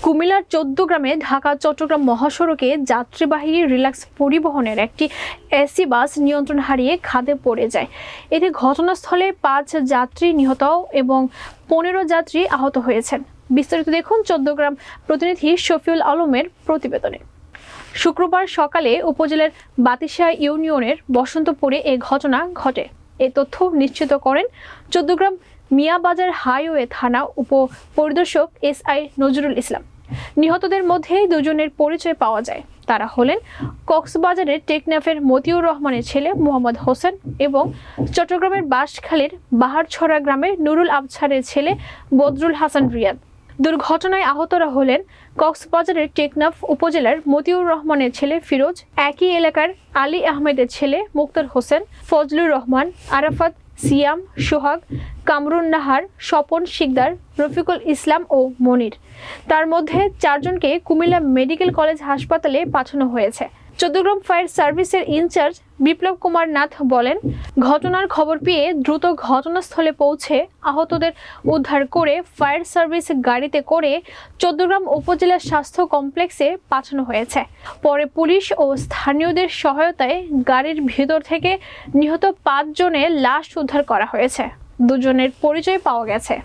কুমিল্লার ১৪ গ্রামে ঢাকা চট্টগ্রাম মহাসড়কে যাত্রীবাহী রিল্যাক্স পরিবহনের একটি এসি বাস নিয়ন্ত্রণ হারিয়ে খাদে পড়ে যায়। এতে ঘটনাস্থলে ৫ যাত্রী নিহত এবং ১৫ যাত্রী আহত হয়েছেন। বিস্তারিত দেখুন ১৪ গ্রাম প্রতিনিধি শফিউল আলমের প্রতিবেদনে। শুক্রবার সকালে উপজেলার বাতিশা ইউনিয়নের বসন্তপুরে এ ঘটনা ঘটে। এ তথ্য নিশ্চিত করেন ১৪ গ্রাম মিয়াবাজার হাইওয়ে থানা উপপরিদর্শক SI নজরুল ইসলাম। নিহতদের মধ্যে দুজনের পরিচয় পাওয়া যায়। তারা হলেন কক্সবাজারের টেকনাফের মতিউর রহমানের ছেলে মোহাম্মদ হোসেন এবং চট্টগ্রামের বাঁশখালীর বাহারছড়া গ্রামের নুরুল আবছারের ছেলে বদরুল হাসান রিয়াদ। দুর্ঘটনায় আহতরা হলেন কক্সবাজারের টেকনাফ উপজেলার মতিউর রহমানের ছেলে ফিরোজ, একই এলাকার আলী আহমেদের ছেলে মুক্তার হোসেন, ফজলুর রহমান, আরাফাত, সিয়াম, সোহাগ, কামরুন নাহার, স্বপন শিকদার, রফিকুল ইসলাম ও মনির। তার মধ্যে ৪ জনকে কুমিল্লা মেডিকেল কলেজ হাসপাতালে পাঠানো হয়েছে। চট্টগ্রাম ফায়ার সার্ভিসের ইনচার্জ বিপ্লব কুমার নাথ বলেন, ঘটনার খবর পেয়ে দ্রুত ঘটনাস্থলে পৌঁছে আহতদের উদ্ধার করে ফায়ার সার্ভিস গাড়িতে করে চট্টগ্রাম উপজেলা স্বাস্থ্য কমপ্লেক্সে পাঠানো হয়েছে। পরে পুলিশ ও স্থানীয়দের সহায়তায় গাড়ির ভেতর থেকে নিহত ৫ জনের লাশ উদ্ধার করা হয়েছে। ২ জনের পরিচয় পাওয়া গেছে।